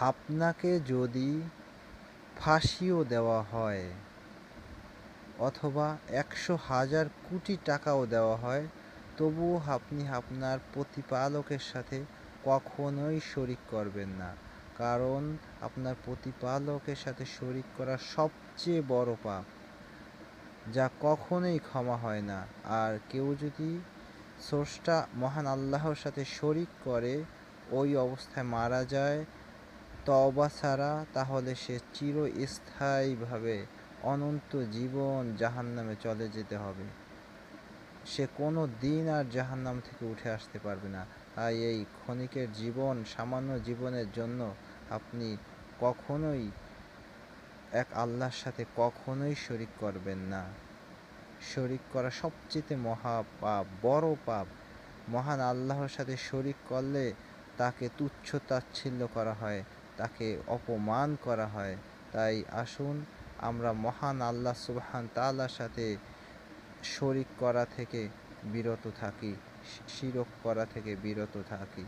আপনাকে যদি ফাঁসিও দেওয়া হয় অথবা ১০০,০০০ কোটি টাকাও দেওয়া হয়, তবুও আপনি আপনার প্রতিপালকের সাথে কখনোই শরিক করবেন না। কারণ আপনার প্রতিপালকের সাথে শরিক করা সবচেয়ে বড় পাপ, যা কখনোই ক্ষমা হয় না। আর কেউ যদি স্রষ্টা মহান আল্লাহর সাথে শরিক করে ওই অবস্থায় মারা যায় তওবা ছাড়া, তাহলে সে চিরস্থায়ীভাবে অনন্ত জীবন জাহান্নামে চলে যেতে হবে। সে কোনো দিন আর জাহান্নাম থেকে উঠে আসতে পারবে না। তাই এই ক্ষণিকের জীবন, সামান্য জীবনের জন্য আপনি কখনোই এক আল্লাহর সাথে কখনোই শরিক করবেন না। শরিক করা সবচেয়ে মহা পাপ, বড় পাপ। মহান আল্লাহর সাথে শরিক করলে তাকে তুচ্ছ তাচ্ছিল্য করা হয়, তাকে অপমান করা হয়। তাই আসুন আমরা মহান আল্লাহ সুবহান তাআলার সাথে শরিক করা থেকে বিরত থাকি, শিরক করা থেকে বিরত থাকি।